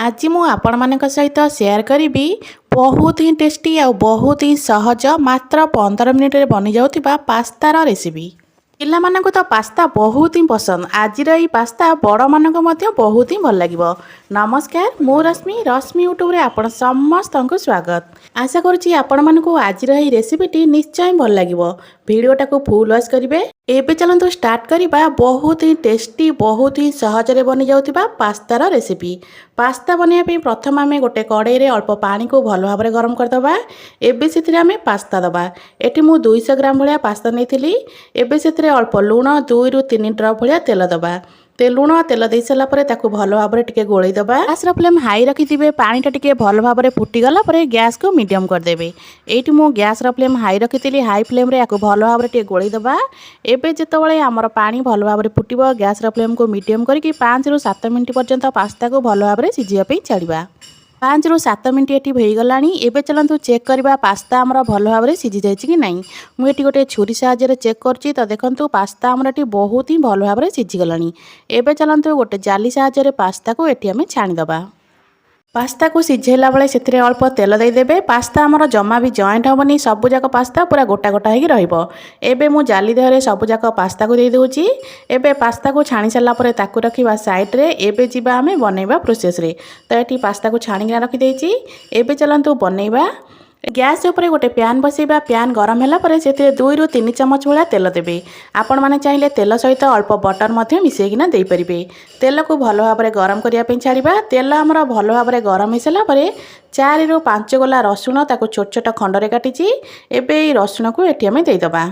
आज मु आपण मानक सहित शेयर करी बहुत ही टेस्टी आ बहुत ही सहज मात्र 15 मिनिट रे बनी जाउथिबा पास्तार रेसिपी। पिलामानंकु तो पास्ता बहुत ही पसंद। आज पास्ता बड़ मानक मध्य बहुत ही भल लागिबो। नमस्कार, मु रश्मि रश्मि यूट्यूब रे आपण समस्त को स्वागत। आशा करुच्ची आपण मानकु आज रेसिपीटी निश्चय भल लागिबो। वीडियोटा को फुल वॉच करिवे। एबे चलंतु स्टार्ट करिबा बहुत ही टेस्टी बहुत ही सहज रे बनी जाउथिबा पास्तार रेसिपी। पास्ता बनिया पे प्रथम आमे गोटे कड़ाई रे अल्प पानी को भल भाबरे गरम करदबा। एबे सेथिरे आमे पास्ता दबा। एठी मु 200 ग्राम भलिया पास्ता नेथिली। एबे सेथिरे अल्प लूण 2 रु 3 ड्रप भलिया तेल दबा। लूण तेल दे सारा पर ताकू भल भाव टिके गोलई दबा। गैस फ्लेम हाई रखिथिबे। पानीटा टिके भल भाव फुटी गला पर गैस को मीडियम करदेबे। एठी मु गैस फ्लेम हाई रखिथिली। हाई फ्लेम रे याकू भल भाव टिके गोलई दबा। एबे जेतबळे हमर पानी भल भाव फुटिबो गैस फ्लेम को मीडियम करके 5 रु 7 मिनिट पर्यंत पास्ता को भल भाव सिझिया पे छाड़िबा। 5 रु 7 मिनिट एटी हो गलानी। एबे चलंतु चेक करबा पास्ता हमर भल भाव सिझी जाइछि कि नहीं। मु एटी गोटे छुरी साहाय्य चेक करछि तो देखंतु पास्ता हमर एटी बहुत ही भल भाव सिझी गलानी। एबे चलंतु गोटे जाली साहाय्य पास्ता को एटी हमें छाणी दबा। पास्ता को सिझेला बेले से अल्प तेल देदेबे। पास्ता आमर जमा भी जॉइंट हेनी। सबुजाक पास्ता पूरा गोटा गोटा होगी रहिबो। एबे मु जाली देहरे सबुजाक पास्ता को दे दोची। एबे पास्ता को छाणी सारा पर ताकू रखिबा साइड रे। एबे जिबा आमे बनेबा प्रोसेस रे। तो एटी पास्ता को छाणी रखी देची। एबे चलंतु बनेबा। गैस ऊपर गोटे प्यान बसैबा। प्यान गरम होला पर से 2 रु 3 चमच भाया तेल देबे। आपण माने चाहिए तेल सहित अल्प बटर मध्य मिसेकिना दे परिबे। तेल को भल भाव गरम करिया पे छाड़िबा। तेल हमर भल भाव गरम हो सारा पर 4 रु 5 गला रसुण ताको छोट छोट खंडरे काटिची। एबे रसुण को एटी हमें दे दबा।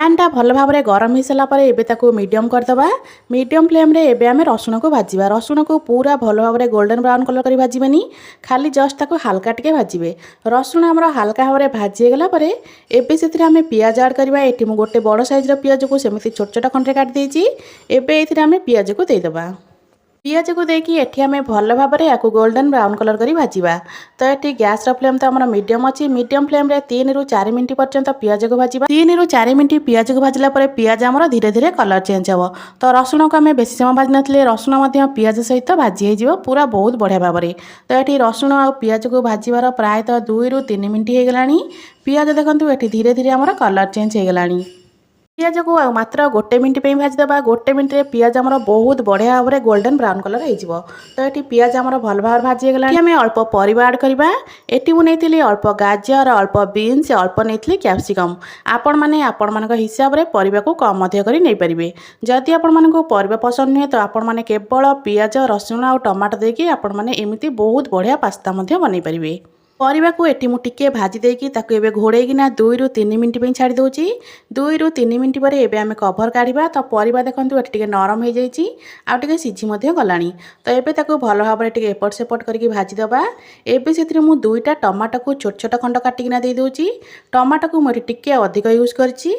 पैनटा भल भाव गरम हो सारा पर एबे ताको मीडियम करदबा। मीडियम फ्लेम रे एबे आमे रसुण को भाजिबा। रसुण को पूरा भल भाव गोल्डन ब्राउन कलर करी भाजिबेनी। खाली जस्ट ताको हल्का टिके भाजिबे। रसुण हमर हल्का भाव भाजी गला पर एबे सेथिरे आमे पियाज ऐड करबा। एठी मु गोटे बड़ साइज रो पियाज को सेमिति छोट छोट खंडरे काट देची। एबे एथिरे आमे पियाज को दे दबा। पियाज को देकी एठी हमें भल भाव याकू गोल्डन ब्राउन कलर करी भाजिबा। तो एठी गैस फ्लेम तो हमर मीडियम अच्छी। मीडियम फ्लेम रे 3 रु 4 मिनिट पर्यंत पियाज को भाजिबा। 3 रु 4 मिनिट पियाज को भाजिला पर पियाज हमर धीरे धीरे कलर चेंज हो। तो रसुण को आम बेसी समय भाजी नथिले। रसुण मध्य पियाज सहित भाजी हो पूरा बहुत बढ़िया भाव में। तो ये रसुण आ पियाज को भाजिबार प्रायतः 2 रु 3 मिनिट हो गलानी। पियाज देखंतु एठी धीरे धीरे हमर कलर चेंज हो गलानी। पियाज को मात्र गोटे मिनिट पे भाजीदेवा। गोटे मिनिट रे पियाज हमर बहुत बढ़िया भाव में गोल्डन ब्राउन कलर हो। तो ये पियाज हमर भल भाव भाजी गला। आम अल्प परिवा ऐड करवा। एटी मु नेइथिली अल्प गाजर अल्प बीन्स अल्प नेइथिली कैप्सिकम। आपण माने आपण मानक हिसाब रे परिवा को कम मध्य करी नै परिबे। जदि आपण मानक परिवा पसंद नुहे तो आपण माने केवल पियाज रसुण और टमाटो देकी आपण माने एमिति बहुत बढ़िया पास्ता मध्य बनै परिबे। परिवा को एटी मु टिके भाजी देकी ताकू एबे घोड़ेकिना 2 रु 3 मिनिट पे छाड़ी दोची। 2 रु 3 मिनिट पर एबे आमे कभर काढिबा। तो परिवा देखंतु एटी टिके नरम हो जाईची आ टिके सिझी मध्य गलानी। तो एबे ताकू भल भाव रे टिके एपट सेपट करके भाजी दबा। एबे सेथिरे मु 2टा टमाटो को छोट छोट खंड काटिकिना दे दोची। टमाटो को मु टिके अधिक यूज करची।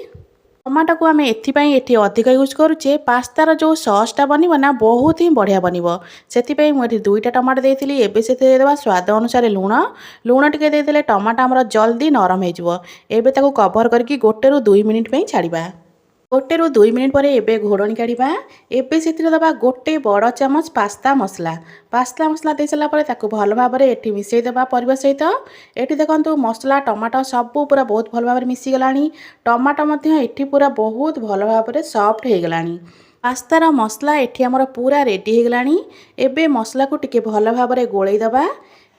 टमाटो को आम एथि अधिक यूज करुचे पास्तार जो सॉसटा बनब ना बहुत ही बढ़िया बनब। से मुझे 2टा टमाटो देती। एबे से देवा स्वाद अनुसार लुण। लुण टिके देदेले टमाटो आमर जल्दी नरम हो। एबे ताको कवर करके 1 रु 2 मिनिट पे छाड़िबा। 1 रु 2 मिनिट पर एबे घोड़नी काढ़ा। एबे से दबा गोटे बड़ चामच पास्ता मसला। पास्ता मसला दे सारा पर ताकू भल भाव में एटी मिसई देबा परिवा सहित। एटी देखंतु मसला टमाटो सब पूरा बहुत भल भाव मिसी गलानी। टमाटो मध्य एटी पूरा बहुत भल भाव में सॉफ्ट हो गलानी। पास्तार मसला एटी हमर पूरा रेडी हो गलानी। एबे मसला को टिके भल भाव में गोलई दबा।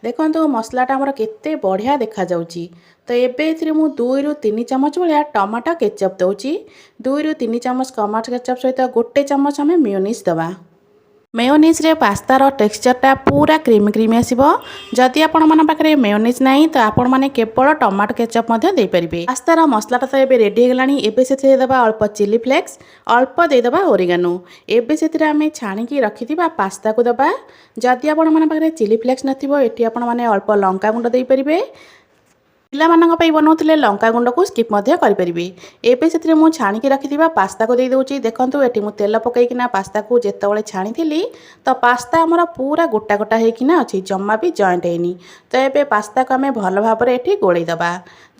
देखो मसलाटा आमर केते बढ़िया देखा जाउची। तो एबे एथिरे मु 2 रु 3 चमच भाया टमाटो केचप दउची। 2 रु 3 चमच टमाटो केचप सहित गोटे चमच हमें मेयोनीज दबा। मेयोनीज रे पास्तार टेक्सचरटा पूरा क्रीमी क्रीमी आसीबो। जदि आपण मन पाखरे मेयोनीज नाही तो आपण माने केवल टमाटो केचप मध्य दे परिबे। पास्तार मसलाटा तो एबे रेडी हो गलानी। एबे सेथे देबा अल्प चिली फ्लेक्स अल्प दे देबा ओरिगानो। एबे सेथे आमे छाणी की रखिथिबा पास्ता को दबा। जदि आपण मन पाखरे चिली फ्लेक्स नथिबो एठी आपण माने अल्प लंका गुंड दे परिबे। ପିଲାମାନଙ୍କ ପାଇଁ ବନାଉଥିଲେ ଲଙ୍କା ଗୁଣ୍ଡକୁ ସ୍କିପ୍ ମଧ୍ୟ କରିପାରିବେ। ଏବେ ସେଥିରେ ମୁଁ ଛାଣିକି ରଖିଥିବା ପାସ୍ତାକୁ ଦେଇଦେଉଛି। ଦେଖନ୍ତୁ ଏଠି ମୁଁ ତେଲ ପକାଇକିନା ପାସ୍ତାକୁ ଯେତେବେଳେ ଛାଣିଥିଲି ତ ପାସ୍ତା ଆମର ପୁରା ଗୋଟା ଗୋଟା ହେଇକିନା ଅଛି, ଜମା ବି ଜଏଣ୍ଟ ହେଇନି। ତ ଏବେ ପାସ୍ତାକୁ ଆମେ ଭଲ ଭାବରେ ଏଠି ଗୋଳେଇ ଦେବା।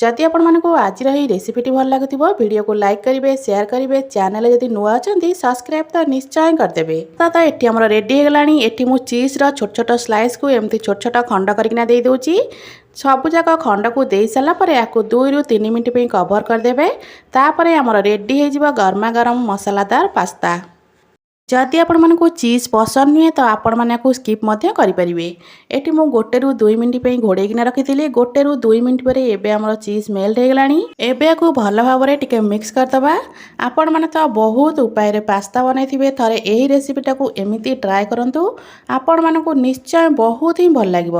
ଯଦି ଆପଣମାନଙ୍କୁ ଆଜିର ଏହି ରେସିପିଟି ଭଲ ଲାଗୁଥିବ ଭିଡ଼ିଓକୁ ଲାଇକ୍ କରିବେ, ସେୟାର କରିବେ, ଚ୍ୟାନେଲ ଯଦି ନୂଆ ଅଛନ୍ତି ସବସ୍କ୍ରାଇବ୍ ତ ନିଶ୍ଚୟ କରିଦେବେ। ତ ଏଠି ଆମର ରେଡ଼ି ହେଇଗଲାଣି। ଏଠି ମୁଁ ଚିଜ୍ର ଛୋଟ ଛୋଟ ସ୍ଲାଇସ୍କୁ ଏମିତି ଛୋଟ ଛୋଟ ଖଣ୍ଡ କରିକିନା ଦେଇଦେଉଛି। ସବୁଯାକ ଖଣ୍ଡକୁ ଦେଇ ସାରିଲା ପରେ ୟାକୁ 2 ରୁ 3 ମିନିଟ୍ ପାଇଁ କଭର କରିଦେବେ। ତାପରେ ଆମର ରେଡ଼ି ହେଇଯିବ ଗରମା ଗରମ ମସଲାଦାର ପାସ୍ତା। ଯଦି ଆପଣମାନଙ୍କୁ ଚିଜ୍ ପସନ୍ଦ ନୁହେଁ ତ ଆପଣମାନେ ୟାକୁ ସ୍କିପ୍ ମଧ୍ୟ କରିପାରିବେ। ଏଠି ମୁଁ 1 ରୁ 2 ମିନିଟ୍ ପାଇଁ ଘୋଡ଼େଇକିନା ରଖିଥିଲି। 1 ରୁ 2 ମିନିଟ୍ ପରେ ଏବେ ଆମର ଚିଜ୍ ମେଲ୍ଟ ହେଇଗଲାଣି। ଏବେ ୟାକୁ ଭଲ ଭାବରେ ଟିକେ ମିକ୍ସ କରିଦେବା। ଆପଣମାନେ ତ ବହୁତ ଉପାୟରେ ପାସ୍ତା ବନେଇଥିବେ, ଥରେ ଏହି ରେସିପିଟାକୁ ଏମିତି ଟ୍ରାଏ କରନ୍ତୁ, ଆପଣମାନଙ୍କୁ ନିଶ୍ଚୟ ବହୁତ ହିଁ ଭଲ ଲାଗିବ।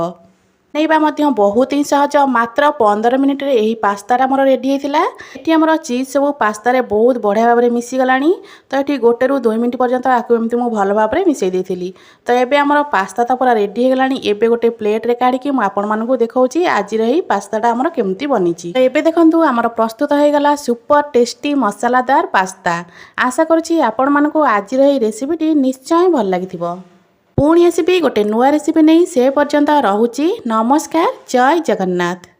ବନେଇବା ମଧ୍ୟ ବହୁତ ହିଁ ସହଜ, ମାତ୍ର 15 ମିନିଟ୍ରେ ଏହି ପାସ୍ତାଟା ଆମର ରେଡ଼ି ହେଇଥିଲା। ଏଠି ଆମର ଚିଜ୍ ସବୁ ପାସ୍ତାରେ ବହୁତ ବଢ଼ିଆ ଭାବରେ ମିଶିଗଲାଣି। ତ ଏଠି 1 ରୁ 2 ମିନିଟ୍ ପର୍ଯ୍ୟନ୍ତ ଆକୁ ଏମିତି ମୁଁ ଭଲ ଭାବରେ ମିଶାଇ ଦେଇଥିଲି। ତ ଏବେ ଆମର ପାସ୍ତା ତ ପୁରା ରେଡ଼ି ହେଇଗଲାଣି। ଏବେ ଗୋଟେ ପ୍ଲେଟ୍ରେ କାଢ଼ିକି ମୁଁ ଆପଣମାନଙ୍କୁ ଦେଖାଉଛି ଆଜିର ଏହି ପାସ୍ତାଟା ଆମର କେମିତି ବନିଛି। ତ ଏବେ ଦେଖନ୍ତୁ ଆମର ପ୍ରସ୍ତୁତ ହେଇଗଲା ସୁପର ଟେଷ୍ଟି ମସଲାଦାର ପାସ୍ତା। ଆଶା କରୁଛି ଆପଣମାନଙ୍କୁ ଆଜିର ଏହି ରେସିପିଟି ନିଶ୍ଚୟ ଭଲ ଲାଗିଥିବ। ପୁଣି ଆସିବି ଗୋଟେ ନୂଆ ରେସିପି ନେଇ, ସେ ପର୍ଯ୍ୟନ୍ତ ରହୁଛି। ନମସ୍କାର, ଜୟ ଜଗନ୍ନାଥ।